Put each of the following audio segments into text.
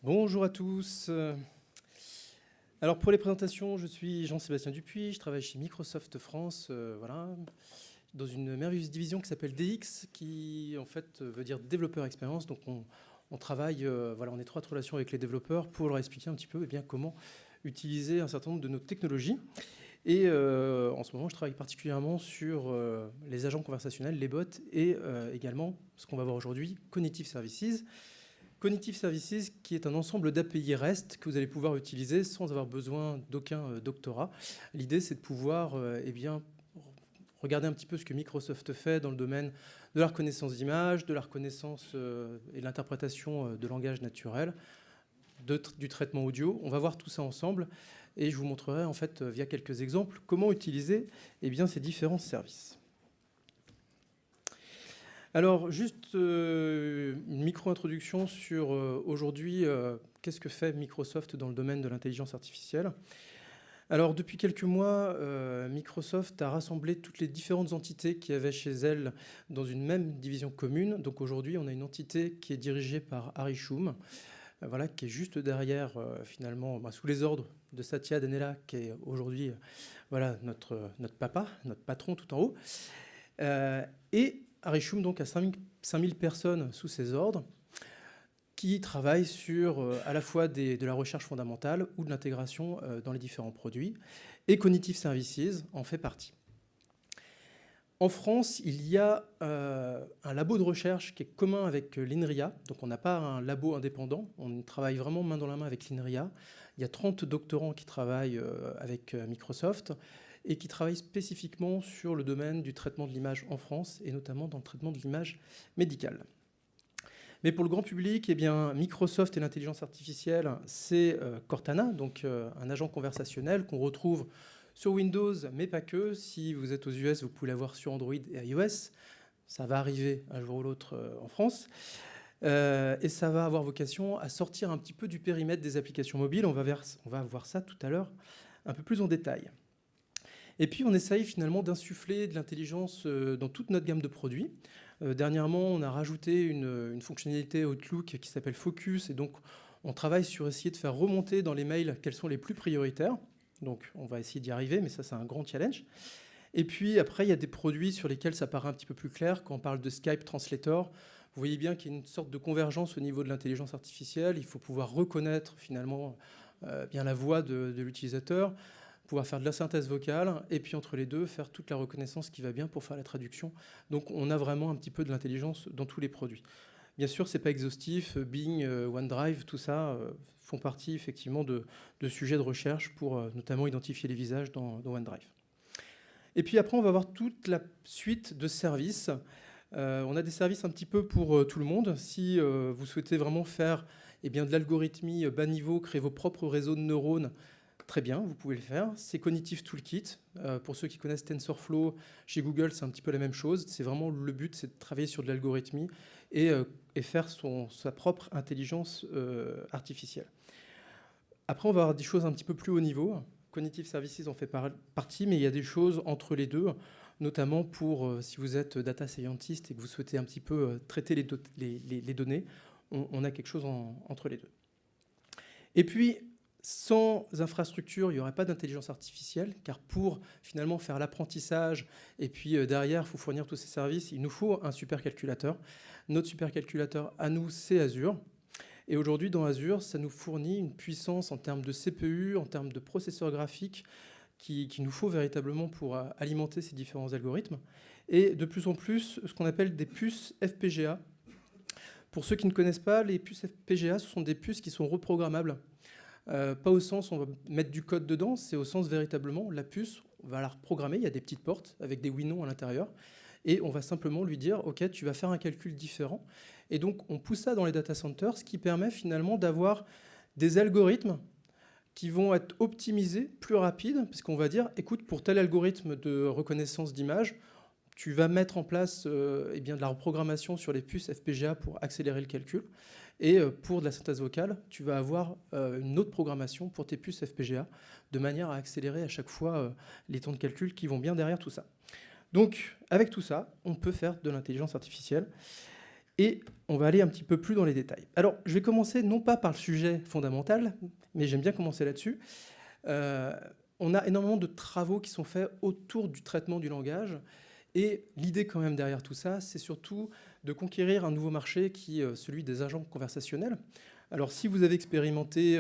Bonjour à tous. Alors pour les présentations, je suis Jean-Sébastien Dupuis, je travaille chez Microsoft France, voilà, dans une merveilleuse division qui s'appelle DX, qui en fait veut dire développeur expérience. Donc on travaille voilà, en étroite relation avec les développeurs pour leur expliquer un petit peu comment utiliser un certain nombre de nos technologies. Et en ce moment, je travaille particulièrement sur les agents conversationnels, les bots, et également ce qu'on va voir aujourd'hui, Cognitive Services. Cognitive Services, qui est un ensemble d'API REST que vous allez pouvoir utiliser sans avoir besoin d'aucun doctorat. L'idée, c'est de pouvoir regarder un petit peu ce que Microsoft fait dans le domaine de la reconnaissance d'image, de la reconnaissance et de l'interprétation de langage naturel, du traitement audio. On va voir tout ça ensemble et je vous montrerai en fait via quelques exemples comment utiliser ces différents services. Alors, juste une micro-introduction sur aujourd'hui, qu'est-ce que fait Microsoft dans le domaine de l'intelligence artificielle. Alors, depuis quelques mois, Microsoft a rassemblé toutes les différentes entités qu'il y avait chez elle dans une même division commune. Donc aujourd'hui, on a une entité qui est dirigée par Harry Shum, voilà, qui est juste derrière, finalement, sous les ordres de Satya Nadella, qui est aujourd'hui voilà, notre papa, notre patron tout en haut. Et Harry Shum donc, a 5000 personnes sous ses ordres qui travaillent sur à la fois de la recherche fondamentale ou de l'intégration dans les différents produits. Et Cognitive Services en fait partie. En France, il y a un labo de recherche qui est commun avec l'INRIA. Donc on n'a pas un labo indépendant, on travaille vraiment main dans la main avec l'INRIA. Il y a 30 doctorants qui travaillent avec Microsoft et qui travaillent spécifiquement sur le domaine du traitement de l'image en France, et notamment dans le traitement de l'image médicale. Mais pour le grand public, Microsoft et l'intelligence artificielle, c'est Cortana, donc un agent conversationnel qu'on retrouve sur Windows, mais pas que. Si vous êtes aux US, vous pouvez l'avoir sur Android et iOS. Ça va arriver un jour ou l'autre en France. Et ça va avoir vocation à sortir un petit peu du périmètre des applications mobiles. On va voir ça tout à l'heure un peu plus en détail. Et puis, on essaye finalement d'insuffler de l'intelligence dans toute notre gamme de produits. Dernièrement, on a rajouté une fonctionnalité Outlook qui s'appelle Focus. Et donc, on travaille sur essayer de faire remonter dans les mails quels sont les plus prioritaires. Donc, on va essayer d'y arriver, mais ça, c'est un grand challenge. Et puis, après, il y a des produits sur lesquels ça paraît un petit peu plus clair. Quand on parle de Skype Translator, vous voyez bien qu'il y a une sorte de convergence au niveau de l'intelligence artificielle. Il faut pouvoir reconnaître finalement bien la voix de l'utilisateur, pouvoir faire de la synthèse vocale, et puis entre les deux, faire toute la reconnaissance qui va bien pour faire la traduction. Donc on a vraiment un petit peu de l'intelligence dans tous les produits. Bien sûr, ce n'est pas exhaustif. Bing, OneDrive, tout ça font partie effectivement de sujets de recherche pour notamment identifier les visages dans OneDrive. Et puis après, on va voir toute la suite de services. On a des services un petit peu pour tout le monde. Si vous souhaitez vraiment faire de l'algorithmie bas niveau, créer vos propres réseaux de neurones, très bien, vous pouvez le faire. C'est Cognitive Toolkit. Pour ceux qui connaissent TensorFlow, chez Google, c'est un petit peu la même chose. C'est vraiment le but, c'est de travailler sur de l'algorithmie et faire sa propre intelligence artificielle. Après, on va avoir des choses un petit peu plus haut niveau. Cognitive Services en fait partie, mais il y a des choses entre les deux, notamment pour si vous êtes data scientist et que vous souhaitez un petit peu traiter les données, on a quelque chose entre les deux. Et puis, sans infrastructure, il n'y aurait pas d'intelligence artificielle, car pour finalement faire l'apprentissage, et puis derrière, il faut fournir tous ces services, il nous faut un supercalculateur. Notre supercalculateur, à nous, c'est Azure. Et aujourd'hui, dans Azure, ça nous fournit une puissance en termes de CPU, en termes de processeurs graphiques, qu'il nous faut véritablement pour alimenter ces différents algorithmes. Et de plus en plus, ce qu'on appelle des puces FPGA. Pour ceux qui ne connaissent pas, les puces FPGA, ce sont des puces qui sont reprogrammables. Pas au sens on va mettre du code dedans, c'est au sens véritablement, la puce, on va la reprogrammer, il y a des petites portes avec des oui-non à l'intérieur, et on va simplement lui dire, OK, tu vas faire un calcul différent. Et donc, on pousse ça dans les data centers, ce qui permet finalement d'avoir des algorithmes qui vont être optimisés, plus rapides, parce qu'on va dire, écoute, pour tel algorithme de reconnaissance d'image, tu vas mettre en place de la reprogrammation sur les puces FPGA pour accélérer le calcul. Et pour de la synthèse vocale, tu vas avoir une autre programmation pour tes puces FPGA, de manière à accélérer à chaque fois les temps de calcul qui vont bien derrière tout ça. Donc, avec tout ça, on peut faire de l'intelligence artificielle. Et on va aller un petit peu plus dans les détails. Alors, je vais commencer non pas par le sujet fondamental, mais j'aime bien commencer là-dessus. On a énormément de travaux qui sont faits autour du traitement du langage. Et l'idée quand même derrière tout ça, c'est surtout de conquérir un nouveau marché qui est celui des agents conversationnels. Alors si vous avez expérimenté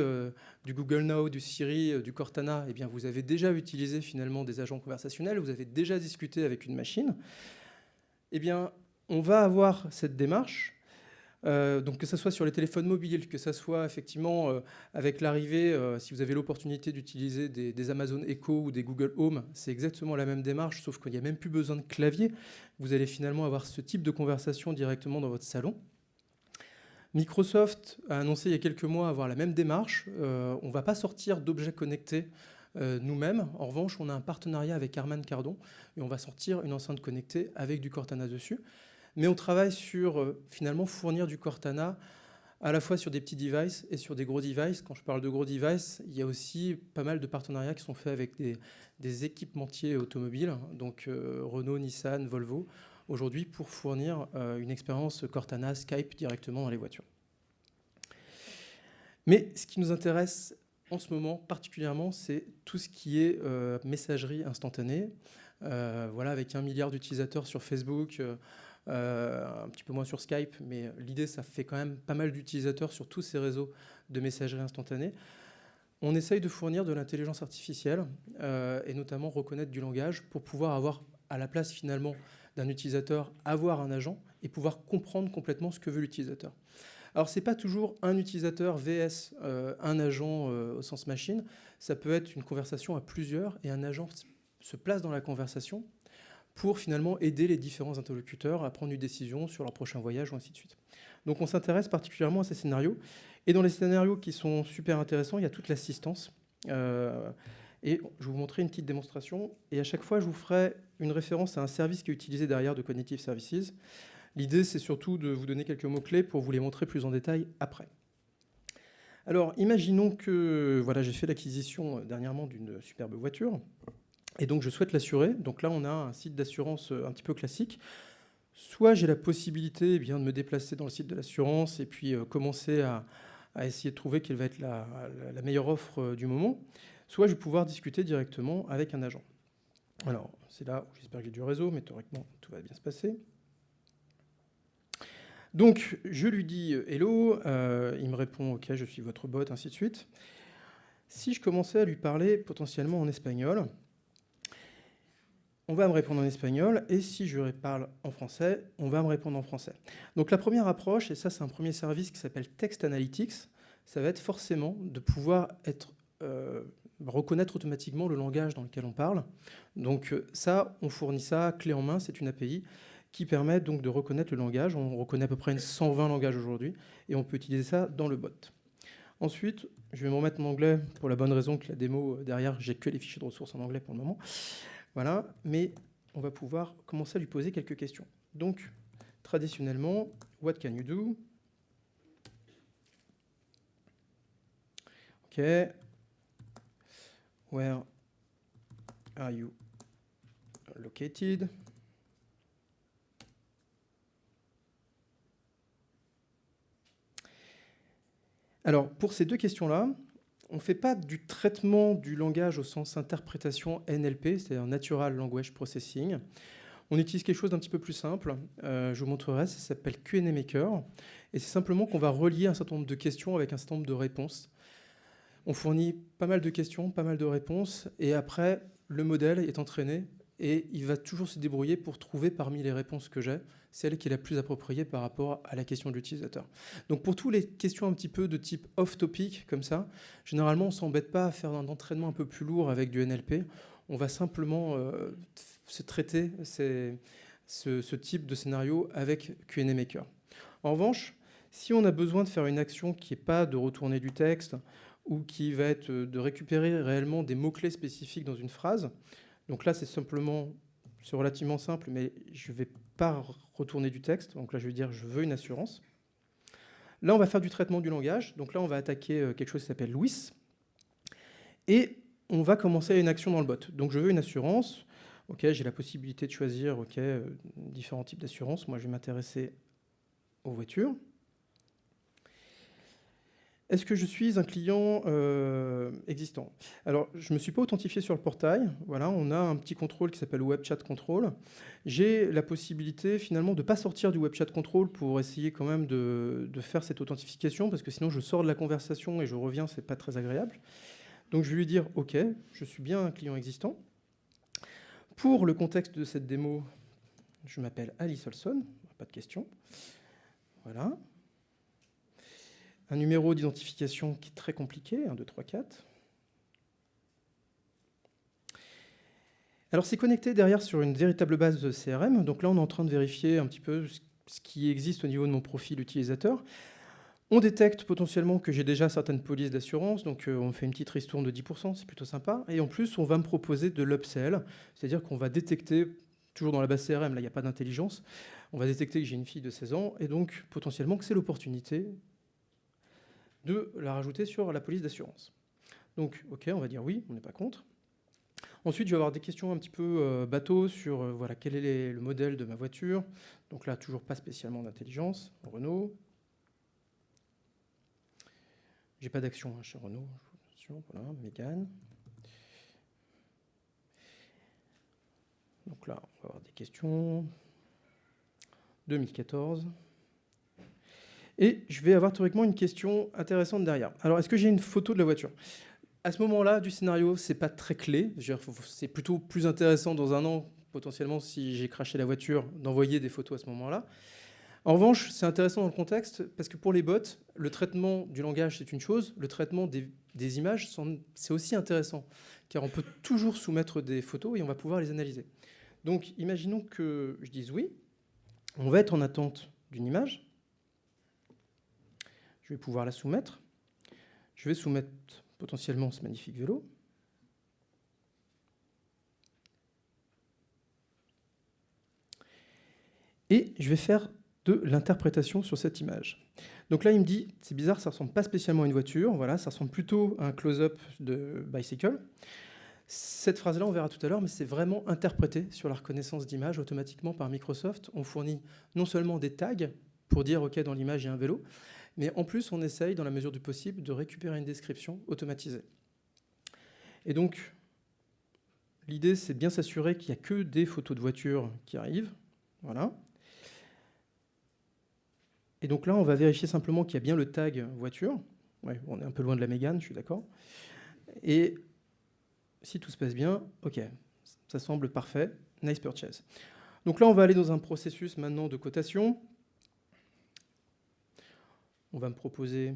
du Google Now, du Siri, du Cortana, eh bien, vous avez déjà utilisé finalement des agents conversationnels, vous avez déjà discuté avec une machine. Eh bien, on va avoir cette démarche. Donc que ce soit sur les téléphones mobiles, que ce soit effectivement avec l'arrivée, si vous avez l'opportunité d'utiliser des Amazon Echo ou des Google Home, c'est exactement la même démarche, sauf qu'il n'y a même plus besoin de clavier. Vous allez finalement avoir ce type de conversation directement dans votre salon. Microsoft a annoncé il y a quelques mois avoir la même démarche. On ne va pas sortir d'objets connectés nous-mêmes. En revanche, on a un partenariat avec Harman Kardon et on va sortir une enceinte connectée avec du Cortana dessus. Mais on travaille sur, finalement, fournir du Cortana à la fois sur des petits devices et sur des gros devices. Quand je parle de gros devices, il y a aussi pas mal de partenariats qui sont faits avec des équipementiers automobiles, donc Renault, Nissan, Volvo, aujourd'hui pour fournir une expérience Cortana Skype directement dans les voitures. Mais ce qui nous intéresse en ce moment particulièrement, c'est tout ce qui est messagerie instantanée. Voilà, avec 1 milliard d'utilisateurs sur Facebook, un petit peu moins sur Skype, mais l'idée, ça fait quand même pas mal d'utilisateurs sur tous ces réseaux de messagerie instantanée. On essaye de fournir de l'intelligence artificielle et notamment reconnaître du langage pour pouvoir avoir, à la place finalement d'un utilisateur, avoir un agent et pouvoir comprendre complètement ce que veut l'utilisateur. Alors, ce n'est pas toujours un utilisateur vs un agent au sens machine. Ça peut être une conversation à plusieurs et un agent se place dans la conversation pour finalement aider les différents interlocuteurs à prendre une décision sur leur prochain voyage ou ainsi de suite. Donc on s'intéresse particulièrement à ces scénarios. Et dans les scénarios qui sont super intéressants, il y a toute l'assistance. Et je vais vous montrer une petite démonstration. Et à chaque fois, je vous ferai une référence à un service qui est utilisé derrière de Cognitive Services. L'idée, c'est surtout de vous donner quelques mots-clés pour vous les montrer plus en détail après. Alors, imaginons que voilà, j'ai fait l'acquisition dernièrement d'une superbe voiture. Et donc, je souhaite l'assurer. Donc là, on a un site d'assurance un petit peu classique. Soit j'ai la possibilité de me déplacer dans le site de l'assurance et puis commencer à essayer de trouver quelle va être la meilleure offre du moment. Soit je vais pouvoir discuter directement avec un agent. Alors, c'est là où j'espère que j'ai du réseau, mais théoriquement, tout va bien se passer. Donc, je lui dis « Hello », il me répond « Ok, je suis votre bot », ainsi de suite. Si je commençais à lui parler potentiellement en espagnol, on va me répondre en espagnol, et si je lui parle en français, on va me répondre en français. Donc la première approche, et ça c'est un premier service qui s'appelle Text Analytics, ça va être forcément de pouvoir reconnaître automatiquement le langage dans lequel on parle. Donc ça, on fournit ça clé en main, c'est une API qui permet donc de reconnaître le langage. On reconnaît à peu près 120 langages aujourd'hui, et on peut utiliser ça dans le bot. Ensuite, je vais me remettre en anglais pour la bonne raison que la démo derrière, j'ai que les fichiers de ressources en anglais pour le moment. Voilà, mais on va pouvoir commencer à lui poser quelques questions. Donc, traditionnellement, what can you do? OK. Where are you located? Alors, pour ces deux questions-là, on ne fait pas du traitement du langage au sens interprétation NLP, c'est-à-dire Natural Language Processing. On utilise quelque chose d'un petit peu plus simple. Je vous montrerai, ça s'appelle Q&A Maker. Et c'est simplement qu'on va relier un certain nombre de questions avec un certain nombre de réponses. On fournit pas mal de questions, pas mal de réponses, et après, le modèle est entraîné et il va toujours se débrouiller pour trouver parmi les réponses que j'ai celle qui est la plus appropriée par rapport à la question de l'utilisateur. Donc pour toutes les questions un petit peu de type off-topic, comme ça, généralement on ne s'embête pas à faire un entraînement un peu plus lourd avec du NLP. On va simplement se traiter ce type de scénario avec Q&A Maker. En revanche, si on a besoin de faire une action qui n'est pas de retourner du texte ou qui va être de récupérer réellement des mots-clés spécifiques dans une phrase, donc là c'est relativement simple, mais je ne vais pas retourner du texte. Donc là, je vais dire « je veux une assurance ». Là, on va faire du traitement du langage. Donc là, on va attaquer quelque chose qui s'appelle Louis. Et on va commencer une action dans le bot. Donc je veux une assurance. OK, j'ai la possibilité de choisir différents types d'assurances. Moi, je vais m'intéresser aux voitures. Est-ce que je suis un client existant? Alors, je ne me suis pas authentifié sur le portail. Voilà, on a un petit contrôle qui s'appelle Web Chat Control. J'ai la possibilité finalement de ne pas sortir du Web Chat Control pour essayer quand même de faire cette authentification, parce que sinon je sors de la conversation et je reviens, c'est pas très agréable. Donc je vais lui dire « Ok, je suis bien un client existant ». Pour le contexte de cette démo, je m'appelle Alice Olson, pas de question. Voilà. Un numéro d'identification qui est très compliqué, 1, 2, 3, 4. Alors c'est connecté derrière sur une véritable base de CRM. Donc là, on est en train de vérifier un petit peu ce qui existe au niveau de mon profil utilisateur. On détecte potentiellement que j'ai déjà certaines polices d'assurance, donc on fait une petite ristourne de 10%, c'est plutôt sympa. Et en plus, on va me proposer de l'upsell, c'est-à-dire qu'on va détecter, toujours dans la base CRM, là il n'y a pas d'intelligence, on va détecter que j'ai une fille de 16 ans, et donc potentiellement que c'est l'opportunité de la rajouter sur la police d'assurance. Donc, ok, on va dire oui, on n'est pas contre. Ensuite, je vais avoir des questions un petit peu bateau sur voilà, quel est le modèle de ma voiture. Donc là, toujours pas spécialement d'intelligence. Renault. J'ai pas d'action chez Renault. Voilà, Mégane. Donc là, on va avoir des questions. 2014. Et je vais avoir théoriquement une question intéressante derrière. Alors, est-ce que j'ai une photo de la voiture? À ce moment-là du scénario, c'est pas très clé. C'est plutôt plus intéressant dans un an, potentiellement, si j'ai crashé la voiture, d'envoyer des photos à ce moment-là. En revanche, c'est intéressant dans le contexte, parce que pour les bots, le traitement du langage, c'est une chose, le traitement des images, c'est aussi intéressant, car on peut toujours soumettre des photos et on va pouvoir les analyser. Donc, imaginons que je dise oui, on va être en attente d'une image, je vais pouvoir la soumettre, je vais soumettre potentiellement ce magnifique vélo. Et je vais faire de l'interprétation sur cette image. Donc là, il me dit, c'est bizarre, ça ne ressemble pas spécialement à une voiture, voilà, ça ressemble plutôt à un close-up de bicycle. Cette phrase-là, on verra tout à l'heure, mais c'est vraiment interprété sur la reconnaissance d'image automatiquement par Microsoft. On fournit non seulement des tags pour dire, OK, dans l'image, il y a un vélo, mais en plus, on essaye, dans la mesure du possible, de récupérer une description automatisée. Et donc, l'idée, c'est de bien s'assurer qu'il n'y a que des photos de voitures qui arrivent. Voilà. Et donc là, on va vérifier simplement qu'il y a bien le tag voiture. Ouais, on est un peu loin de la Mégane, je suis d'accord. Et si tout se passe bien, OK, ça semble parfait. Nice purchase. Donc là, on va aller dans un processus maintenant de cotation. On va me proposer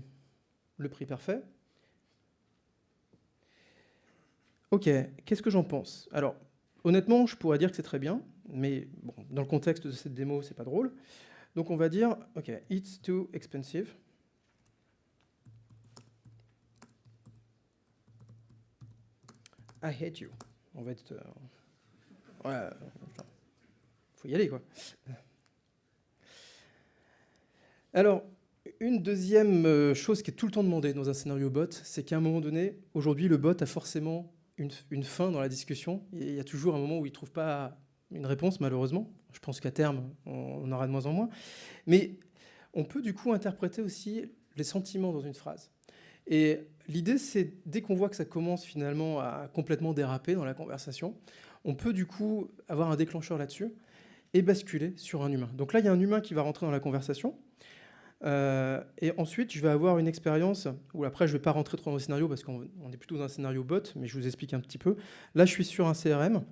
le prix parfait. OK, qu'est-ce que j'en pense? Alors, honnêtement, je pourrais dire que c'est très bien, mais bon, dans le contexte de cette démo, c'est pas drôle. Donc on va dire, OK, it's too expensive. I hate you. On va être... ouais, faut y aller, quoi. Alors, une deuxième chose qui est tout le temps demandée dans un scénario bot, c'est qu'à un moment donné, aujourd'hui, le bot a forcément une fin dans la discussion. Il y a toujours un moment où il ne trouve pas une réponse, malheureusement. Je pense qu'à terme, on aura de moins en moins. Mais on peut du coup interpréter aussi les sentiments dans une phrase. Et l'idée, c'est dès qu'on voit que ça commence finalement à complètement déraper dans la conversation, on peut du coup avoir un déclencheur là-dessus et basculer sur un humain. Donc là, il y a un humain qui va rentrer dans la conversation. Et ensuite, je vais avoir une expérience où après, je ne vais pas rentrer trop dans le scénario parce qu'on est plutôt dans un scénario bot, mais je vous explique un petit peu. Là, je suis sur un CRM.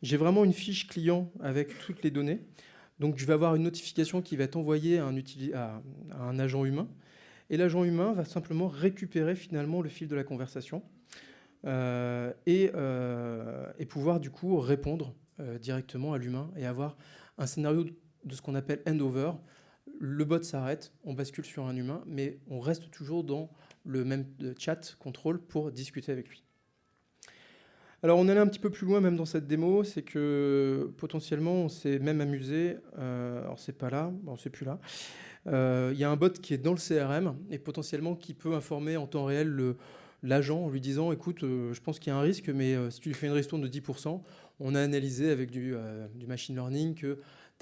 J'ai vraiment une fiche client avec toutes les données. Donc, je vais avoir une notification qui va être envoyée à un agent humain. Et l'agent humain va simplement récupérer finalement le fil de la conversation et pouvoir du coup répondre directement à l'humain et avoir un scénario de ce qu'on appelle handover. Le bot s'arrête, on bascule sur un humain, mais on reste toujours dans le même chat contrôle pour discuter avec lui. Alors on allait un petit peu plus loin même dans cette démo, c'est que potentiellement on s'est même amusé, alors c'est pas là, bon c'est plus là, il y a un bot qui est dans le CRM et potentiellement qui peut informer en temps réel l'agent en lui disant écoute, je pense qu'il y a un risque, mais si tu lui fais une ristourne de 10%, on a analysé avec du machine learning que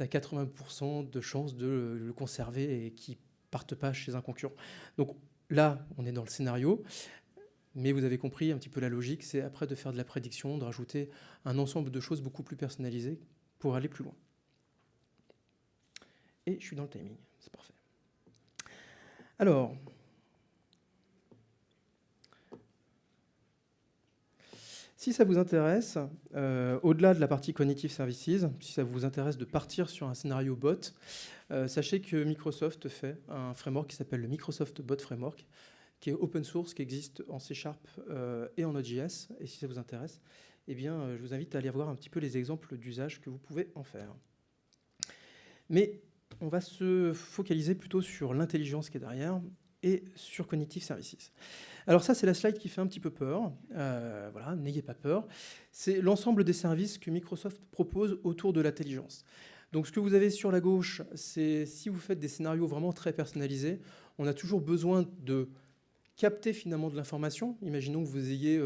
tu as 80% de chances de le conserver et qu'il ne parte pas chez un concurrent. Donc là, on est dans le scénario, mais vous avez compris un petit peu la logique, c'est après de faire de la prédiction, de rajouter un ensemble de choses beaucoup plus personnalisées pour aller plus loin. Et je suis dans le timing, c'est parfait. Alors, si ça vous intéresse, au-delà de la partie Cognitive Services, si ça vous intéresse de partir sur un scénario bot, sachez que Microsoft fait un framework qui s'appelle le Microsoft Bot Framework, qui est open source, qui existe en C# et en Node.js. Et si ça vous intéresse, eh bien, je vous invite à aller voir un petit peu les exemples d'usage que vous pouvez en faire. Mais on va se focaliser plutôt sur l'intelligence qui est derrière et sur Cognitive Services. Alors ça, c'est la slide qui fait un petit peu peur. Voilà, n'ayez pas peur. C'est l'ensemble des services que Microsoft propose autour de l'intelligence. Donc ce que vous avez sur la gauche, c'est si vous faites des scénarios vraiment très personnalisés, on a toujours besoin de capter finalement de l'information. Imaginons que vous ayez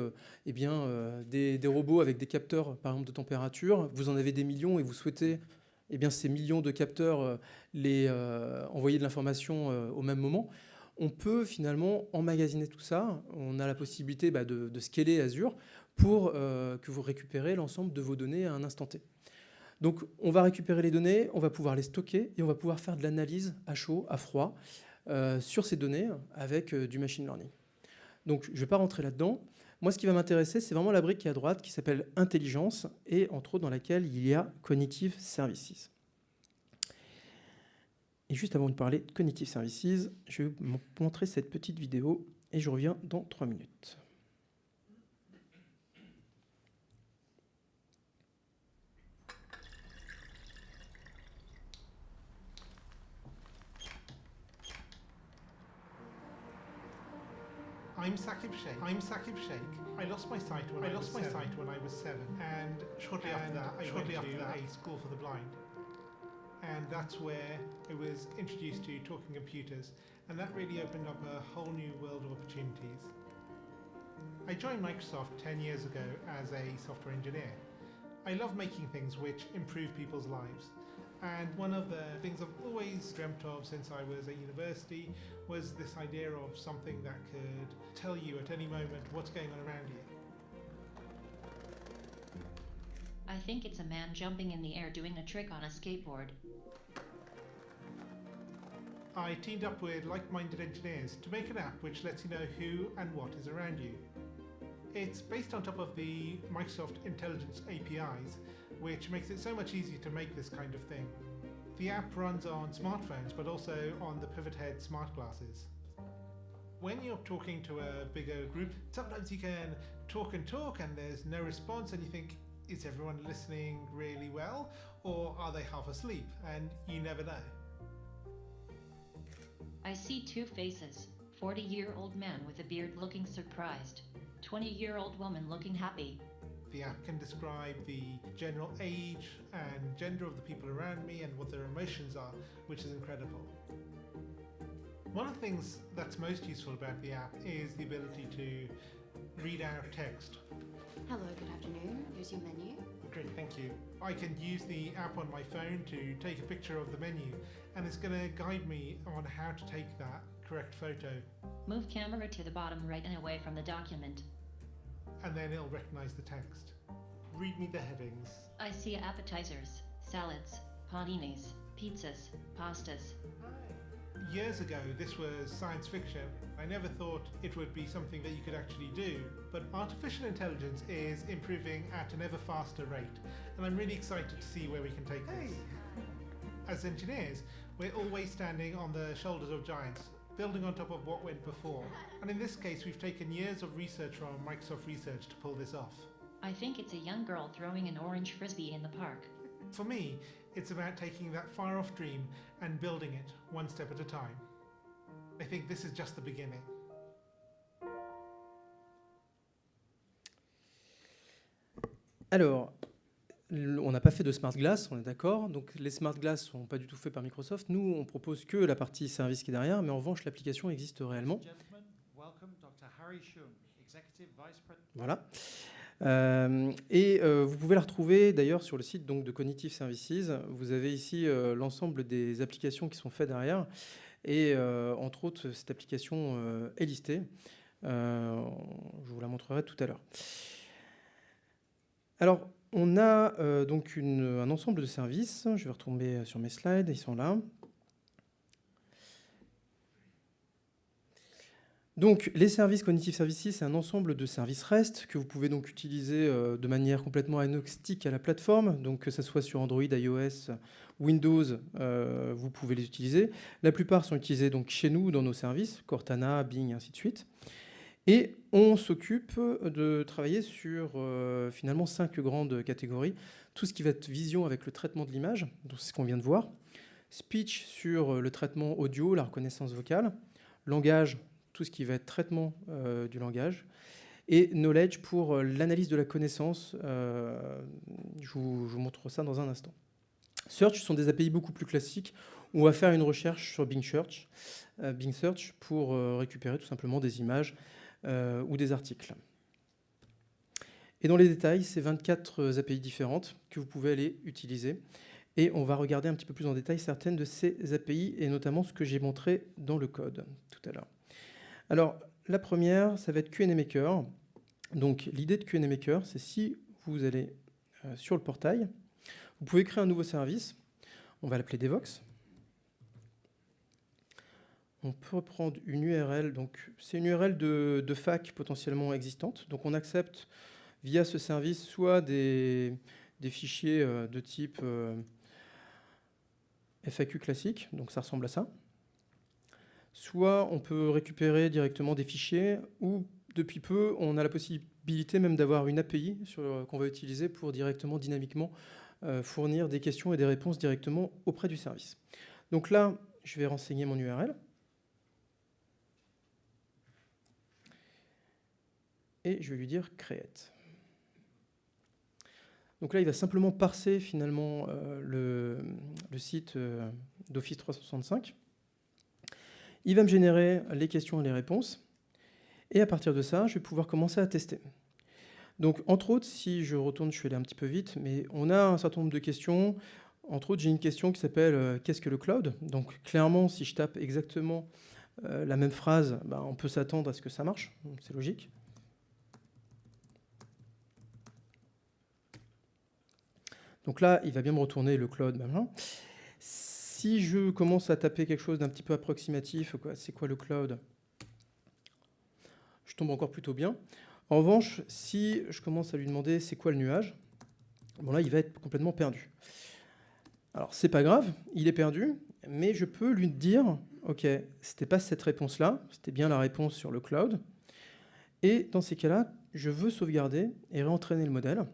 des robots avec des capteurs, par exemple, de température. Vous en avez des millions et vous souhaitez ces millions de capteurs envoyer de l'information au même moment. On peut finalement emmagasiner tout ça. On a la possibilité de scaler Azure pour que vous récupérez l'ensemble de vos données à un instant T. Donc, on va récupérer les données, on va pouvoir les stocker et on va pouvoir faire de l'analyse à chaud, à froid, sur ces données avec du machine learning. Donc, je ne vais pas rentrer là-dedans. Moi, ce qui va m'intéresser, c'est vraiment la brique qui est à droite, qui s'appelle Intelligence, et entre autres dans laquelle il y a Cognitive Services. Et juste avant de parler de Cognitive Services, je vais vous montrer cette petite vidéo, et je reviens dans 3 minutes. I'm Saqib Sheikh. I lost my sight when I was 7, and shortly after that, I went to a school for the blind. And that's where I was introduced to talking computers, and that really opened up a whole new world of opportunities. I joined Microsoft 10 years ago as a software engineer. I love making things which improve people's lives. And one of the things I've always dreamt of since I was at university was this idea of something that could tell you at any moment what's going on around you. I think it's a man jumping in the air doing a trick on a skateboard. I teamed up with like-minded engineers to make an app which lets you know who and what is around you. It's based on top of the Microsoft Intelligence APIs, which makes it so much easier to make this kind of thing. The app runs on smartphones, but also on the Pivot Head smart glasses. When you're talking to a bigger group, sometimes you can talk and there's no response, and you think, is everyone listening really well, or are they half asleep? And you never know. I see two faces, 40-year-old man with a beard looking surprised, 20-year-old woman looking happy. The app can describe the general age and gender of the people around me and what their emotions are, which is incredible. One of the things that's most useful about the app is the ability to read out text. Hello, good afternoon. Here's your menu. Great, thank you. I can use the app on my phone to take a picture of the menu, and it's going to guide me on how to take that correct photo. Move camera to the bottom right and away from the document. And then it'll recognize the text. Read me the headings. I see appetizers, salads, paninis, pizzas, pastas. Years ago, this was science fiction. I never thought it would be something that you could actually do, but artificial intelligence is improving at an ever faster rate, and I'm really excited to see where we can take this. As engineers, we're always standing on the shoulders of giants, building on top of what went before. And in this case, we've taken years of research from Microsoft Research to pull this off. I think it's a young girl throwing an orange frisbee in the park. For me, it's about taking that far-off dream and building it one step at a time. I think this is just the beginning. Alors, on n'a pas fait de Smart Glass, on est d'accord. Donc, les Smart Glass ne sont pas du tout faits par Microsoft. Nous, on propose que la partie service qui est derrière, mais en revanche, l'application existe réellement. Voilà. Vous pouvez la retrouver d'ailleurs sur le site donc, de Cognitive Services. Vous avez ici l'ensemble des applications qui sont faites derrière. Et entre autres, cette application est listée. Je vous la montrerai tout à l'heure. Alors, on a donc un ensemble de services. Je vais retomber sur mes slides, ils sont là. Donc, les services Cognitive Services, c'est un ensemble de services REST que vous pouvez donc utiliser de manière complètement agnostique à la plateforme. Donc, que ce soit sur Android, iOS, Windows, vous pouvez les utiliser. La plupart sont utilisés donc chez nous dans nos services, Cortana, Bing, et ainsi de suite. Et on s'occupe de travailler sur finalement 5 grandes catégories. Tout ce qui va être vision avec le traitement de l'image, donc c'est ce qu'on vient de voir. Speech sur le traitement audio, la reconnaissance vocale. Langage, tout ce qui va être traitement du langage. Et knowledge pour l'analyse de la connaissance. Je vous montre ça dans un instant. Search sont des API beaucoup plus classiques où on va faire une recherche sur Bing Search pour récupérer tout simplement des images ou des articles. Et dans les détails, c'est 24 API différentes que vous pouvez aller utiliser. Et on va regarder un petit peu plus en détail certaines de ces API et notamment ce que j'ai montré dans le code tout à l'heure. Alors, la première, ça va être Q&A Maker. Donc, l'idée de Q&A Maker, c'est si vous allez sur le portail, vous pouvez créer un nouveau service. On va l'appeler Devox. On peut prendre une URL. Donc, c'est une URL de fac potentiellement existante. Donc, on accepte via ce service soit des fichiers de type FAQ classique. Donc, ça ressemble à ça. Soit on peut récupérer directement des fichiers, ou depuis peu, on a la possibilité même d'avoir une API qu'on va utiliser pour directement, dynamiquement, fournir des questions et des réponses directement auprès du service. Donc là, je vais renseigner mon URL. Et je vais lui dire create. Donc là, il va simplement parser finalement le site d'Office 365. Il va me générer les questions et les réponses. Et à partir de ça, je vais pouvoir commencer à tester. Donc, entre autres, si je retourne, je vais aller un petit peu vite, mais on a un certain nombre de questions. Entre autres, j'ai une question qui s'appelle « Qu'est-ce que le cloud ?» Donc, clairement, si je tape exactement la même phrase, on peut s'attendre à ce que ça marche. C'est logique. Donc là, il va bien me retourner le cloud maintenant. Si je commence à taper quelque chose d'un petit peu approximatif, c'est quoi le cloud? Je tombe encore plutôt bien. En revanche, si je commence à lui demander c'est quoi le nuage, bon là, il va être complètement perdu. Alors, c'est pas grave, il est perdu, mais je peux lui dire, OK, c'était pas cette réponse-là, c'était bien la réponse sur le cloud. Et dans ces cas-là, je veux sauvegarder et réentraîner le modèle.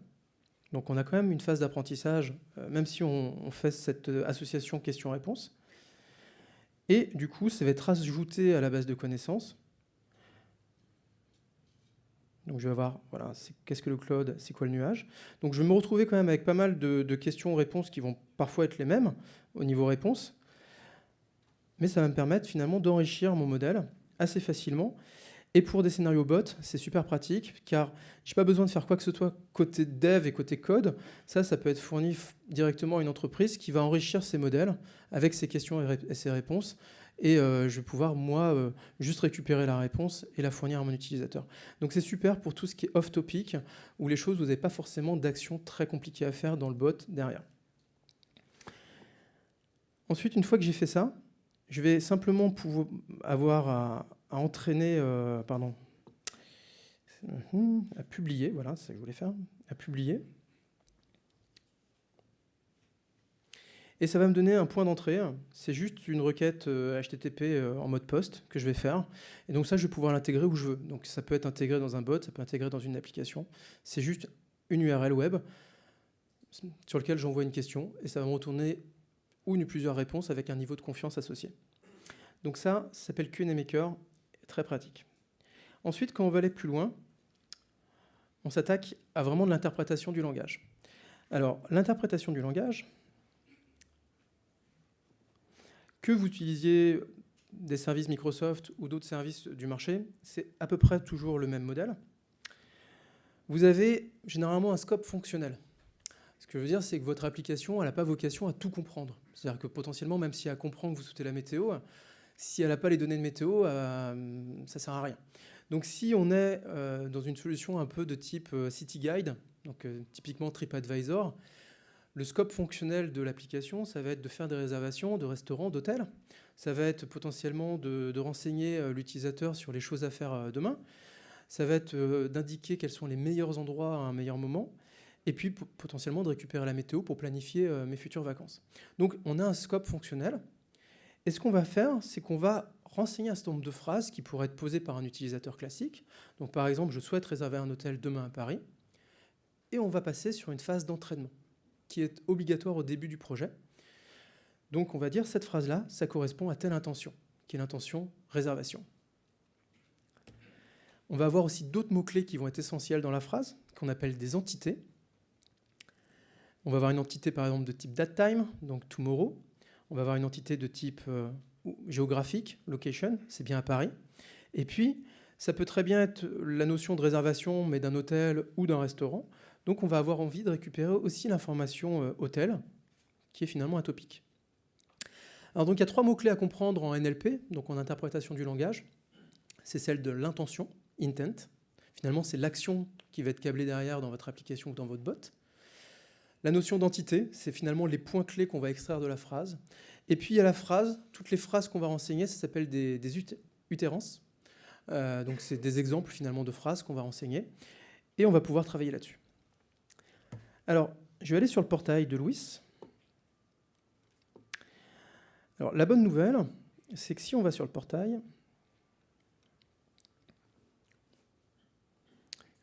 Donc on a quand même une phase d'apprentissage, même si on fait cette association question-réponse. Et du coup, ça va être ajouté à la base de connaissances. Donc je vais voir, voilà, qu'est-ce que le cloud, c'est quoi le nuage. Donc je vais me retrouver quand même avec pas mal de questions-réponses qui vont parfois être les mêmes au niveau réponse. Mais ça va me permettre finalement d'enrichir mon modèle assez facilement. Et pour des scénarios bots, c'est super pratique, car je n'ai pas besoin de faire quoi que ce soit côté dev et côté code. Ça peut être fourni directement à une entreprise qui va enrichir ses modèles avec ses questions et ses réponses. Et je vais pouvoir, moi, juste récupérer la réponse et la fournir à mon utilisateur. Donc c'est super pour tout ce qui est off-topic, où les choses, vous n'avez pas forcément d'action très compliquée à faire dans le bot derrière. Ensuite, une fois que j'ai fait ça, je vais simplement pouvoir avoir à entraîner, à publier, voilà, c'est ce que je voulais faire, à publier. Et ça va me donner un point d'entrée, c'est juste une requête HTTP en mode post que je vais faire. Et donc ça, je vais pouvoir l'intégrer où je veux. Donc ça peut être intégré dans un bot, ça peut être intégré dans une application. C'est juste une URL web sur laquelle j'envoie une question et ça va me retourner une ou plusieurs réponses avec un niveau de confiance associé. Donc ça s'appelle Q&A Maker, très pratique. Ensuite, quand on va aller plus loin, on s'attaque à vraiment de l'interprétation du langage. Alors, l'interprétation du langage, que vous utilisiez des services Microsoft ou d'autres services du marché, c'est à peu près toujours le même modèle. vous avez généralement un scope fonctionnel. Ce que je veux dire, c'est que votre application, elle n'a pas vocation à tout comprendre. C'est-à-dire que potentiellement, même si elle comprend que vous souhaitez la météo, si elle n'a pas les données de météo, ça ne sert à rien. Donc si on est dans une solution un peu de type City Guide, donc typiquement TripAdvisor, le scope fonctionnel de l'application, ça va être de faire des réservations de restaurants, d'hôtels. Ça va être potentiellement de renseigner l'utilisateur sur les choses à faire demain. Ça va être d'indiquer quels sont les meilleurs endroits à un meilleur moment. Et puis potentiellement de récupérer la météo pour planifier mes futures vacances. Donc on a un scope fonctionnel. Et ce qu'on va faire, c'est qu'on va renseigner un certain nombre de phrases qui pourraient être posées par un utilisateur classique. Donc par exemple, je souhaite réserver un hôtel demain à Paris. Et on va passer sur une phase d'entraînement qui est obligatoire au début du projet. Donc on va dire cette phrase-là, ça correspond à telle intention, qui est l'intention réservation. On va avoir aussi d'autres mots-clés qui vont être essentiels dans la phrase, qu'on appelle des entités. On va avoir une entité par exemple de type that time, donc tomorrow. On va avoir une entité de type géographique, location, c'est bien à Paris. Et puis, ça peut très bien être la notion de réservation, mais d'un hôtel ou d'un restaurant. Donc on va avoir envie de récupérer aussi l'information hôtel, qui est finalement un topic. Alors donc il y a 3 mots-clés à comprendre en NLP, donc en interprétation du langage. C'est celle de l'intention, intent. Finalement, c'est l'action qui va être câblée derrière dans votre application ou dans votre bot. La notion d'entité, c'est finalement les points clés qu'on va extraire de la phrase. Et puis il y a la phrase, toutes les phrases qu'on va renseigner, ça s'appelle des utérances. Donc c'est des exemples finalement de phrases qu'on va renseigner. Et on va pouvoir travailler là-dessus. Alors, je vais aller sur le portail de Louis. Alors, la bonne nouvelle, c'est que si on va sur le portail,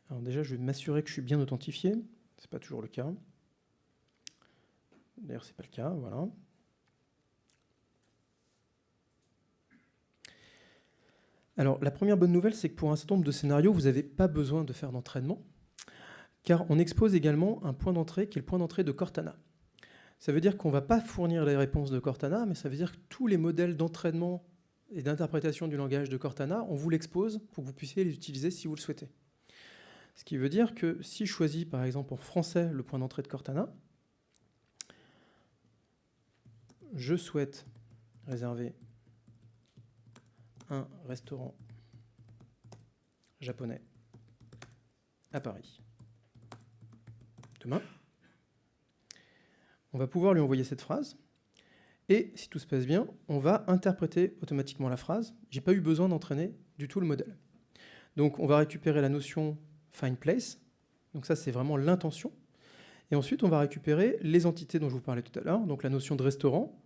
alors déjà, je vais m'assurer que je suis bien authentifié. Ce n'est pas toujours le cas. D'ailleurs, ce n'est pas le cas, voilà. Alors, la première bonne nouvelle, c'est que pour un certain nombre de scénarios, vous n'avez pas besoin de faire d'entraînement, car on expose également un point d'entrée qui est le point d'entrée de Cortana. Ça veut dire qu'on ne va pas fournir les réponses de Cortana, mais ça veut dire que tous les modèles d'entraînement et d'interprétation du langage de Cortana, on vous l'expose pour que vous puissiez les utiliser si vous le souhaitez. Ce qui veut dire que si je choisis par exemple en français le point d'entrée de Cortana, je souhaite réserver un restaurant japonais à Paris demain, on va pouvoir lui envoyer cette phrase et si tout se passe bien, on va interpréter automatiquement la phrase. J'ai pas eu besoin d'entraîner du tout le modèle. Donc on va récupérer la notion find place, donc ça c'est vraiment l'intention, et ensuite on va récupérer les entités dont je vous parlais tout à l'heure, donc la notion de restaurant,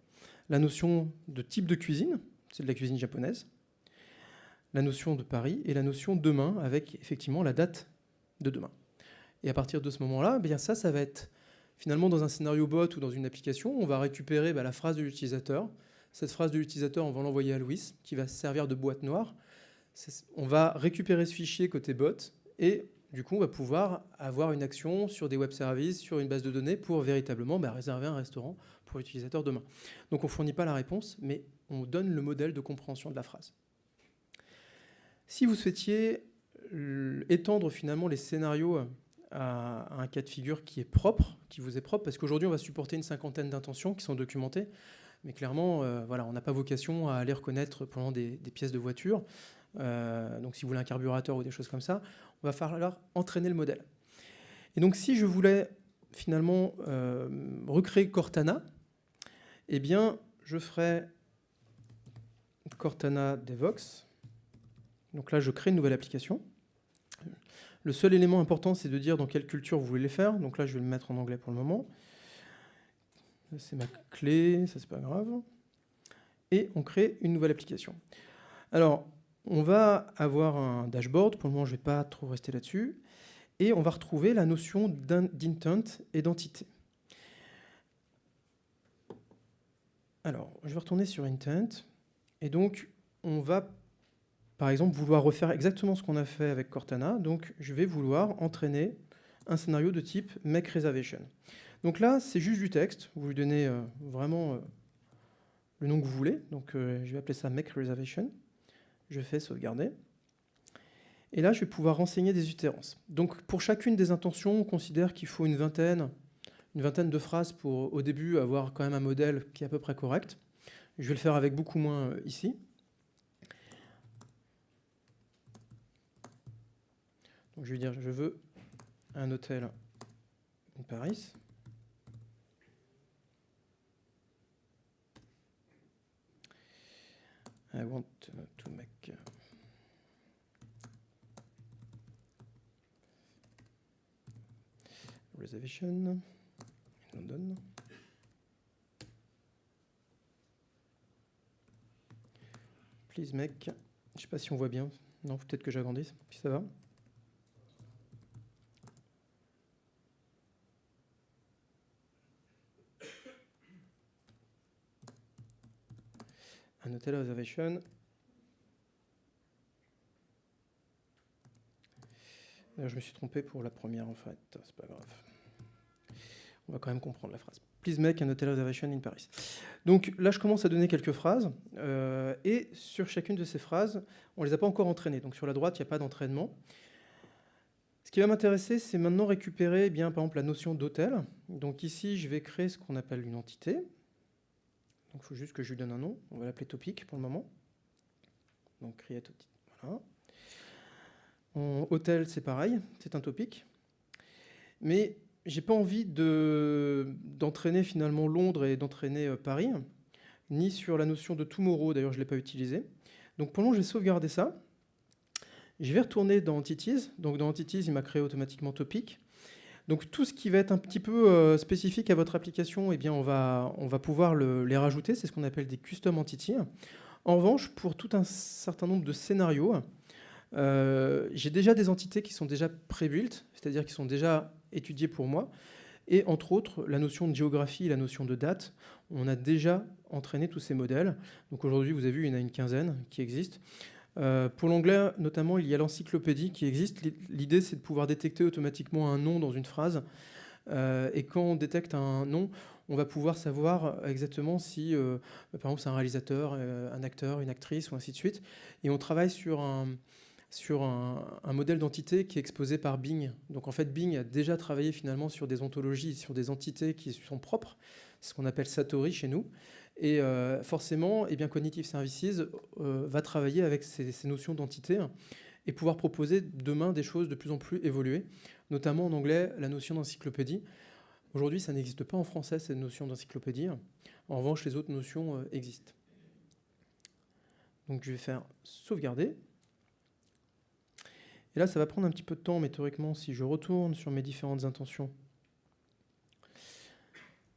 la notion de type de cuisine, c'est de la cuisine japonaise, la notion de Paris et la notion demain avec effectivement la date de demain. Et à partir de ce moment-là, bien ça va être finalement dans un scénario bot ou dans une application, on va récupérer la phrase de l'utilisateur. Cette phrase de l'utilisateur, on va l'envoyer à Louis, qui va servir de boîte noire. On va récupérer ce fichier côté bot et du coup, on va pouvoir avoir une action sur des web services, sur une base de données pour véritablement réserver un restaurant pour l'utilisateur demain. Donc on ne fournit pas la réponse, mais on donne le modèle de compréhension de la phrase. Si vous souhaitiez étendre finalement les scénarios à un cas de figure qui vous est propre, parce qu'aujourd'hui on va supporter une 50aine d'intentions qui sont documentées, mais clairement, on n'a pas vocation à aller reconnaître pendant des pièces de voiture. Donc si vous voulez un carburateur ou des choses comme ça, on va falloir entraîner le modèle. Et donc si je voulais finalement recréer Cortana, eh bien je ferais Cortana Devox. Donc là je crée une nouvelle application. Le seul élément important, c'est de dire dans quelle culture vous voulez les faire. Donc là je vais le mettre en anglais pour le moment. C'est ma clé, ça c'est pas grave. Et on crée une nouvelle application. Alors, on va avoir un dashboard. Pour le moment, je ne vais pas trop rester là-dessus. Et on va retrouver la notion d'intent et d'entité. Alors, je vais retourner sur intent. Et donc, on va, par exemple, vouloir refaire exactement ce qu'on a fait avec Cortana. Donc, je vais vouloir entraîner un scénario de type make reservation. Donc là, c'est juste du texte. Vous lui donnez vraiment le nom que vous voulez. Donc, je vais appeler ça make reservation. Je fais sauvegarder. Et là, je vais pouvoir renseigner des itérances. Donc, pour chacune des intentions, on considère qu'il faut une vingtaine de phrases pour, au début, avoir quand même un modèle qui est à peu près correct. Je vais le faire avec beaucoup moins ici. Donc, je vais dire, je veux un hôtel in Paris. I want to make reservation in London. Please make. Je ne sais pas si on voit bien. Non, peut-être que j'agrandisse. Si ça va. Un hotel reservation. Je me suis trompé pour la première en fait, c'est pas grave. On va quand même comprendre la phrase. Please make an hotel reservation in Paris. Donc là, je commence à donner quelques phrases. Et sur chacune de ces phrases, on ne les a pas encore entraînées. Donc sur la droite, il n'y a pas d'entraînement. Ce qui va m'intéresser, c'est maintenant récupérer, par exemple, la notion d'hôtel. Donc ici, je vais créer ce qu'on appelle une entité. Donc il faut juste que je lui donne un nom. On va l'appeler topic pour le moment. Donc create entity. Voilà. Hôtel, c'est pareil, c'est un topic. Mais j'ai pas envie d'entraîner finalement Londres et d'entraîner Paris, ni sur la notion de tomorrow, d'ailleurs je ne l'ai pas utilisé. Donc pour le moment, je vais sauvegarder ça. Je vais retourner dans Entities. Donc dans Entities, il m'a créé automatiquement topic. Donc tout ce qui va être un petit peu spécifique à votre application, on va pouvoir les rajouter. C'est ce qu'on appelle des custom entities. En revanche, pour tout un certain nombre de scénarios, j'ai déjà des entités qui sont déjà pré-built, c'est-à-dire qui sont déjà étudiées pour moi. Et entre autres, la notion de géographie et la notion de date, on a déjà entraîné tous ces modèles. Donc aujourd'hui, vous avez vu, il y en a une quinzaine qui existent. Pour l'anglais, notamment, il y a l'encyclopédie qui existe. L'idée, c'est de pouvoir détecter automatiquement un nom dans une phrase. Et quand on détecte un nom, on va pouvoir savoir exactement si, par exemple, c'est un réalisateur, un acteur, une actrice, ou ainsi de suite. Et on travaille sur un modèle d'entité qui est exposé par Bing. Donc en fait, Bing a déjà travaillé finalement sur des ontologies, sur des entités qui sont propres. C'est ce qu'on appelle Satori chez nous. Et forcément, Cognitive Services va travailler avec ces notions d'entité et pouvoir proposer demain des choses de plus en plus évoluées, notamment en anglais, la notion d'encyclopédie. Aujourd'hui, ça n'existe pas en français, cette notion d'encyclopédie. En revanche, les autres notions existent. Donc je vais faire sauvegarder. Et là, ça va prendre un petit peu de temps, mais théoriquement, si je retourne sur mes différentes intentions,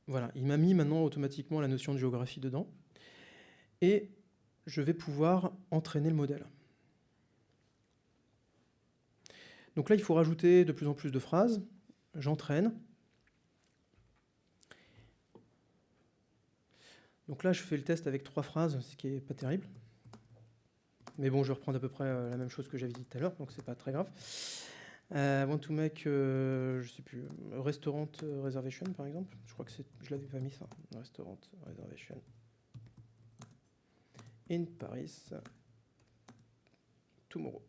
voilà, il m'a mis maintenant automatiquement la notion de géographie dedans. Et je vais pouvoir entraîner le modèle. Donc là, il faut rajouter de plus en plus de phrases. J'entraîne. Donc là, je fais le test avec 3 phrases, ce qui n'est pas terrible. Mais bon, je vais reprendre à peu près la même chose que j'avais dit tout à l'heure, donc c'est pas très grave. Want to make, je sais plus, restaurant reservation par exemple. Je crois que je l'avais pas mis ça. Restaurant reservation in Paris tomorrow.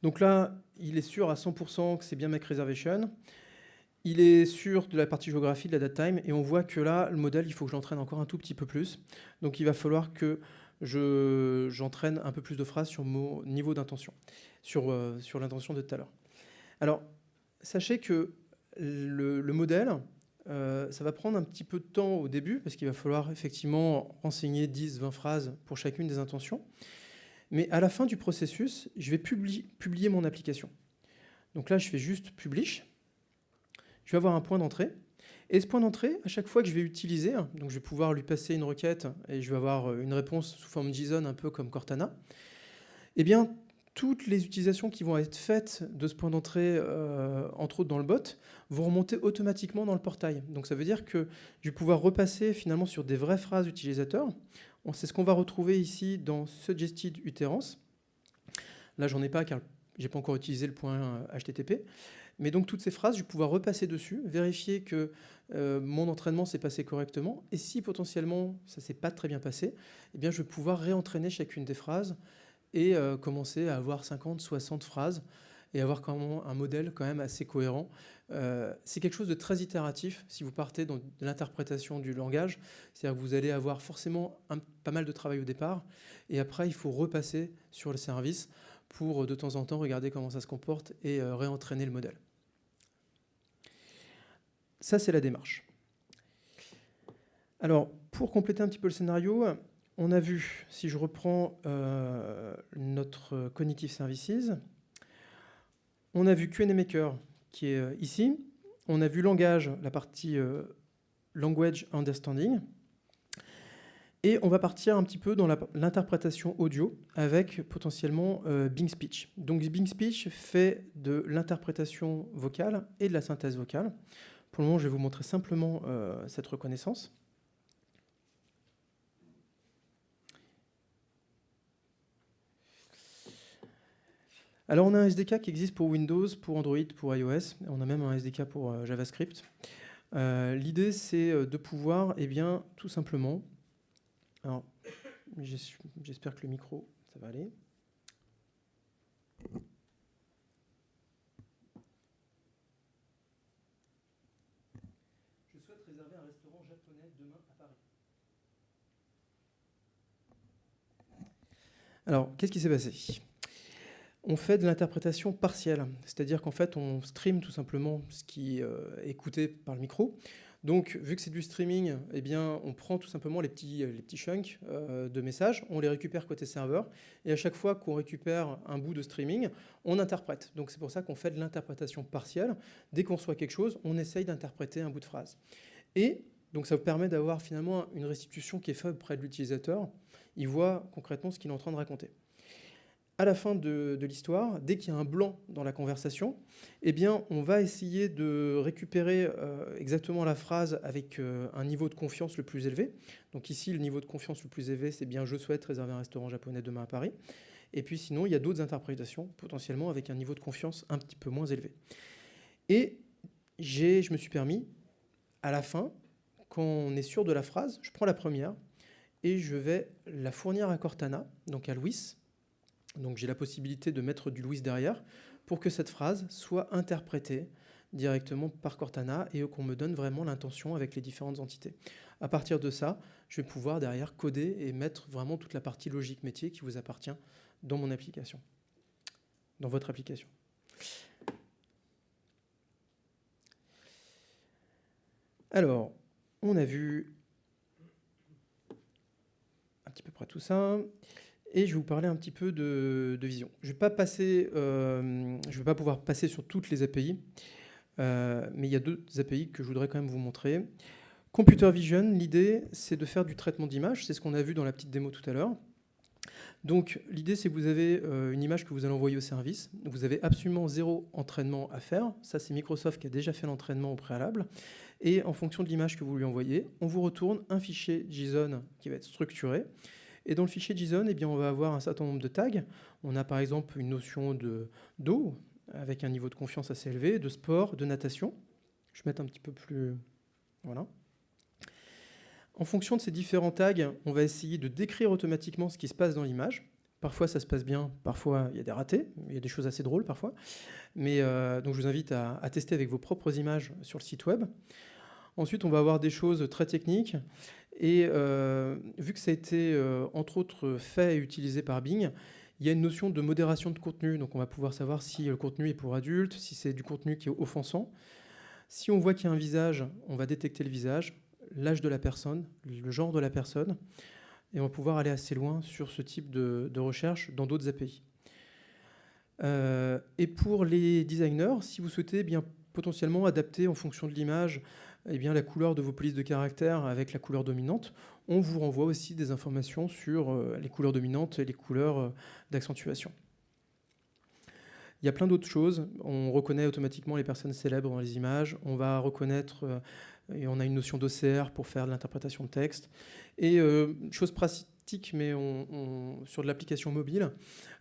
Donc là, il est sûr à 100% que c'est bien make reservation. Il est sûr de la partie géographie, de la date time, et on voit que là, le modèle, il faut que j'entraîne encore un tout petit peu plus. Donc il va falloir que j'entraîne un peu plus de phrases sur mon niveau d'intention, sur l'intention de tout à l'heure. Alors, sachez que le modèle, ça va prendre un petit peu de temps au début, parce qu'il va falloir effectivement renseigner 10-20 phrases pour chacune des intentions. Mais à la fin du processus, je vais publier mon application. Donc là, je fais juste publish. Je vais avoir un point d'entrée. Et ce point d'entrée, à chaque fois que je vais utiliser, donc je vais pouvoir lui passer une requête et je vais avoir une réponse sous forme JSON, un peu comme Cortana, toutes les utilisations qui vont être faites de ce point d'entrée, entre autres dans le bot, vont remonter automatiquement dans le portail. Donc ça veut dire que je vais pouvoir repasser finalement sur des vraies phrases utilisateurs. C'est ce qu'on va retrouver ici dans Suggested Utterance. Là, j'en ai pas car j'ai pas encore utilisé le point HTTP. Mais donc toutes ces phrases, je vais pouvoir repasser dessus, vérifier que mon entraînement s'est passé correctement, et si potentiellement ça ne s'est pas très bien passé, eh bien, je vais pouvoir réentraîner chacune des phrases et commencer à avoir 50, 60 phrases et avoir quand même un modèle quand même assez cohérent. C'est quelque chose de très itératif si vous partez dans l'interprétation du langage, c'est-à-dire que vous allez avoir forcément pas mal de travail au départ, et après il faut repasser sur le service pour de temps en temps regarder comment ça se comporte et réentraîner le modèle. Ça, c'est la démarche. Alors, pour compléter un petit peu le scénario, on a vu, si je reprends notre Cognitive Services, on a vu Q&A Maker qui est ici, on a vu langage, la partie Language Understanding, et on va partir un petit peu dans l'interprétation audio avec potentiellement Bing Speech. Donc Bing Speech fait de l'interprétation vocale et de la synthèse vocale. Pour le moment, je vais vous montrer simplement cette reconnaissance. Alors, on a un SDK qui existe pour Windows, pour Android, pour iOS. On a même un SDK pour JavaScript. L'idée, c'est de pouvoir, eh bien, tout simplement... Alors, j'espère que le micro, ça va aller. Je souhaite réserver un restaurant japonais demain à Paris. Alors, qu'est-ce qui s'est passé ? On fait de l'interprétation partielle, c'est-à-dire qu'en fait, on stream tout simplement ce qui est écouté par le micro. Donc, vu que c'est du streaming, eh bien, on prend tout simplement les petits chunks de messages, on les récupère côté serveur, et à chaque fois qu'on récupère un bout de streaming, on interprète. Donc, c'est pour ça qu'on fait de l'interprétation partielle. Dès qu'on reçoit quelque chose, on essaye d'interpréter un bout de phrase. Et donc, ça vous permet d'avoir finalement une restitution qui est faite auprès de l'utilisateur. Il voit concrètement ce qu'il est en train de raconter. À la fin de l'histoire, dès qu'il y a un blanc dans la conversation, eh bien, on va essayer de récupérer exactement la phrase avec un niveau de confiance le plus élevé. Donc ici, le niveau de confiance le plus élevé, c'est bien « Je souhaite réserver un restaurant japonais demain à Paris ». Et puis sinon, il y a d'autres interprétations, potentiellement avec un niveau de confiance un petit peu moins élevé. Et je me suis permis, à la fin, quand on est sûr de la phrase, je prends la première et je vais la fournir à Cortana, donc à Louis. Donc j'ai la possibilité de mettre du Louis derrière pour que cette phrase soit interprétée directement par Cortana et qu'on me donne vraiment l'intention avec les différentes entités. À partir de ça, je vais pouvoir derrière coder et mettre vraiment toute la partie logique métier qui vous appartient dans mon application, dans votre application. Alors, on a vu un petit peu près tout ça. Et je vais vous parler un petit peu de vision. Je ne vais pas pouvoir passer sur toutes les API, mais il y a deux API que je voudrais quand même vous montrer. Computer Vision, l'idée, c'est de faire du traitement d'image. C'est ce qu'on a vu dans la petite démo tout à l'heure. Donc, l'idée, c'est que vous avez une image que vous allez envoyer au service. Vous avez absolument 0 entraînement à faire. Ça, c'est Microsoft qui a déjà fait l'entraînement au préalable. Et en fonction de l'image que vous lui envoyez, on vous retourne un fichier JSON qui va être structuré. Et dans le fichier JSON, eh bien, on va avoir un certain nombre de tags. On a par exemple une notion d'eau avec un niveau de confiance assez élevé, de sport, de natation. Je vais mettre un petit peu plus... Voilà. En fonction de ces différents tags, on va essayer de décrire automatiquement ce qui se passe dans l'image. Parfois, ça se passe bien, parfois, il y a des ratés, il y a des choses assez drôles parfois. Mais donc, je vous invite à tester avec vos propres images sur le site web. Ensuite, on va avoir des choses très techniques. Et vu que ça a été, entre autres, fait et utilisé par Bing, il y a une notion de modération de contenu. Donc, on va pouvoir savoir si le contenu est pour adultes, si c'est du contenu qui est offensant. Si on voit qu'il y a un visage, on va détecter le visage, l'âge de la personne, le genre de la personne. Et on va pouvoir aller assez loin sur ce type de recherche dans d'autres API. Et pour les designers, si vous souhaitez bien potentiellement adapter en fonction de l'image eh bien, la couleur de vos polices de caractère avec la couleur dominante, on vous renvoie aussi des informations sur les couleurs dominantes et les couleurs d'accentuation. Il y a plein d'autres choses. On reconnaît automatiquement les personnes célèbres dans les images. On va reconnaître, et on a une notion d'OCR pour faire de l'interprétation de texte. Et chose statique, mais sur de l'application mobile,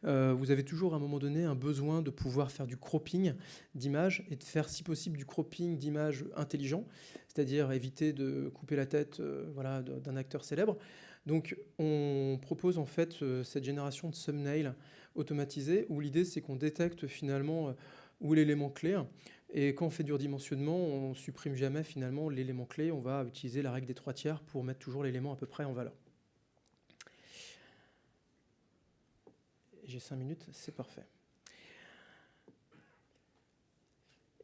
vous avez toujours à un moment donné un besoin de pouvoir faire du cropping d'images et de faire si possible du cropping d'images intelligent, c'est-à-dire éviter de couper la tête d'un acteur célèbre. Donc on propose en fait cette génération de thumbnails automatisés où l'idée c'est qu'on détecte finalement où est l'élément clé. Et quand on fait du redimensionnement, on ne supprime jamais finalement l'élément clé. On va utiliser la règle des 3/3 pour mettre toujours l'élément à peu près en valeur. J'ai 5 minutes, c'est parfait.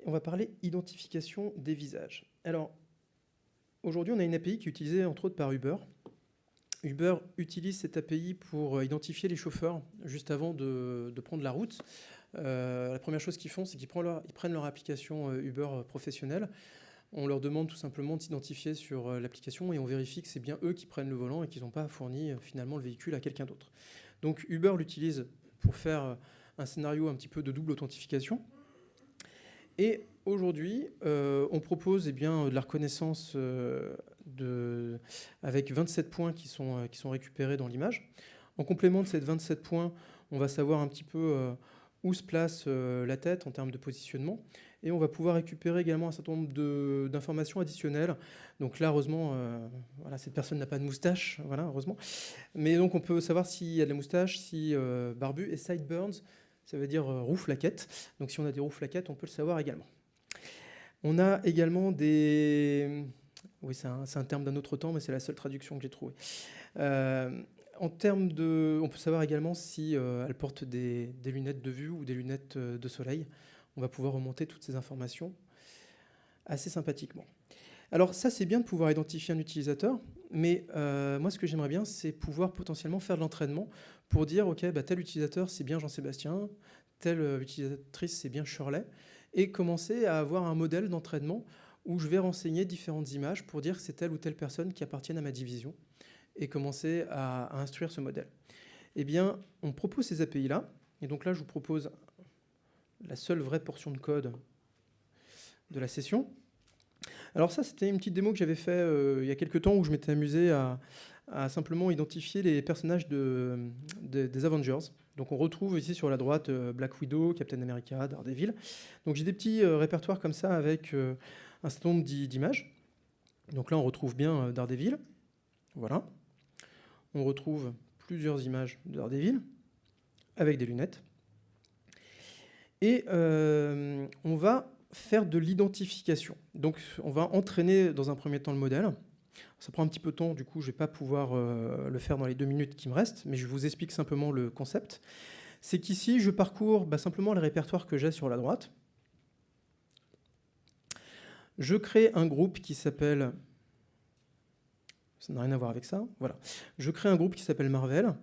On va parler identification des visages. Alors, aujourd'hui, on a une API qui est utilisée entre autres par Uber. Uber utilise cette API pour identifier les chauffeurs juste avant de prendre la route. La première chose qu'ils font, c'est qu'ils prennent leur application Uber professionnelle. On leur demande tout simplement de s'identifier sur l'application et on vérifie que c'est bien eux qui prennent le volant et qu'ils n'ont pas fourni finalement le véhicule à quelqu'un d'autre. Donc Uber l'utilise pour faire un scénario un petit peu de double authentification. Et aujourd'hui, on propose de la reconnaissance avec 27 points qui sont récupérés dans l'image. En complément de ces 27 points, on va savoir un petit peu où se place la tête en termes de positionnement. Et on va pouvoir récupérer également un certain nombre d'informations additionnelles. Donc là, heureusement, cette personne n'a pas de moustache, heureusement. Mais donc on peut savoir s'il y a de la moustache, si barbu, et sideburns, ça veut dire roux flaquettes. Donc si on a des roux flaquettes, on peut le savoir également. On a également des... Oui, c'est un terme d'un autre temps, mais c'est la seule traduction que j'ai trouvée. En termes de... On peut savoir également si elle porte des lunettes de vue ou des lunettes de soleil. On va pouvoir remonter toutes ces informations assez sympathiquement. Alors ça, c'est bien de pouvoir identifier un utilisateur, mais moi, ce que j'aimerais bien, c'est pouvoir potentiellement faire de l'entraînement pour dire, OK, tel utilisateur, c'est bien Jean-Sébastien, telle utilisatrice, c'est bien Shirley, et commencer à avoir un modèle d'entraînement où je vais renseigner différentes images pour dire que c'est telle ou telle personne qui appartiennent à ma division et commencer à instruire ce modèle. Eh bien, on propose ces API-là, et donc là, je vous propose la seule vraie portion de code de la session. Alors ça, c'était une petite démo que j'avais fait il y a quelques temps où je m'étais amusé à simplement identifier les personnages des Avengers. Donc on retrouve ici sur la droite Black Widow, Captain America, Daredevil. Donc j'ai des petits répertoires comme ça avec un certain nombre d'images. Donc là, on retrouve bien Daredevil. Voilà. On retrouve plusieurs images de Daredevil avec des lunettes. Et on va faire de l'identification. Donc on va entraîner dans un premier temps le modèle. Ça prend un petit peu de temps, du coup je ne vais pas pouvoir le faire dans les 2 minutes qui me restent, mais je vous explique simplement le concept. C'est qu'ici je parcours simplement les répertoires que j'ai sur la droite. Je crée un groupe qui s'appelle... Ça n'a rien à voir avec ça. Voilà. Je crée un groupe qui s'appelle Marvel.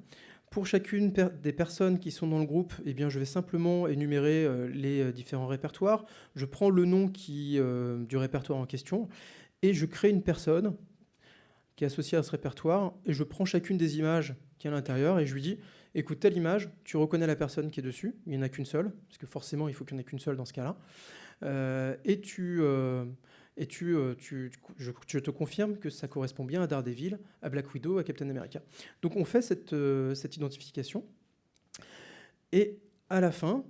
Pour chacune des personnes qui sont dans le groupe, eh bien, je vais simplement énumérer les différents répertoires. Je prends le nom du répertoire en question et je crée une personne qui est associée à ce répertoire et je prends chacune des images qui est à l'intérieur et je lui dis « Écoute, telle image, tu reconnais la personne qui est dessus. Il n'y en a qu'une seule, parce que forcément, il faut qu'il n'y en ait qu'une seule dans ce cas-là. Je te confirme que ça correspond bien à Daredevil, à Black Widow, à Captain America. » Donc on fait cette identification. Et à la fin,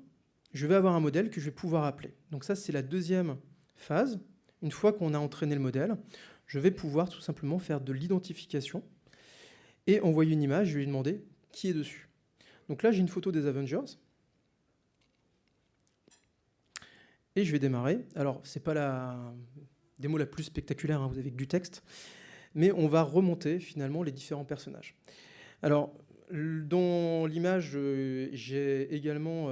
je vais avoir un modèle que je vais pouvoir appeler. Donc ça, c'est la deuxième phase. Une fois qu'on a entraîné le modèle, je vais pouvoir tout simplement faire de l'identification et envoyer une image, je vais lui demander qui est dessus. Donc là, j'ai une photo des Avengers. Et je vais démarrer. Alors, ce n'est pas la démo la plus spectaculaire, hein, vous avez que du texte, mais on va remonter finalement les différents personnages. Alors, dans l'image, j'ai également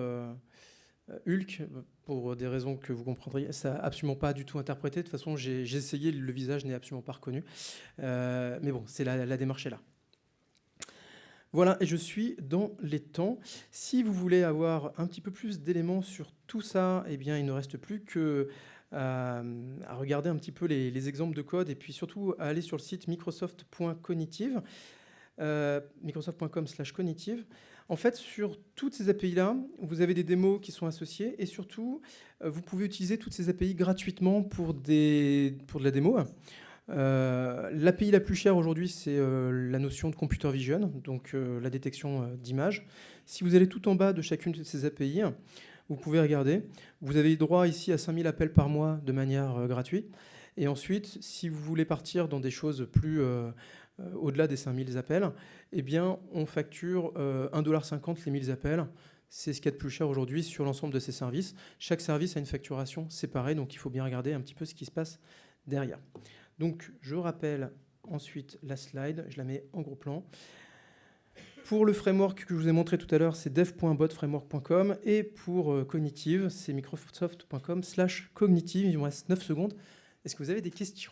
Hulk, pour des raisons que vous comprendriez. Ça n'a absolument pas du tout interprété. De toute façon, j'ai essayé, le visage n'est absolument pas reconnu. Mais bon, c'est la démarche est là. Voilà, et je suis dans les temps. Si vous voulez avoir un petit peu plus d'éléments sur tout ça, eh bien, il ne reste plus que à regarder un petit peu les exemples de code et puis surtout à aller sur le site microsoft.cognitive, microsoft.com/cognitive. En fait, sur toutes ces API-là, vous avez des démos qui sont associées et surtout, vous pouvez utiliser toutes ces API gratuitement pour de la démo. L'API la plus chère aujourd'hui, c'est la notion de computer vision, donc la détection d'images. Si vous allez tout en bas de chacune de ces API, vous pouvez regarder. Vous avez droit ici à 5000 appels par mois de manière gratuite. Et ensuite, si vous voulez partir dans des choses plus au-delà des 5000 appels, eh bien, on facture 1,50 $ les 1000 appels. C'est ce qu'il y a de plus cher aujourd'hui sur l'ensemble de ces services. Chaque service a une facturation séparée, donc il faut bien regarder un petit peu ce qui se passe derrière. Donc, je rappelle ensuite la slide, je la mets en gros plan. Pour le framework que je vous ai montré tout à l'heure, c'est dev.botframework.com, et pour Cognitive, c'est microsoft.com/cognitive. Il me reste 9 secondes. Est-ce que vous avez des questions ?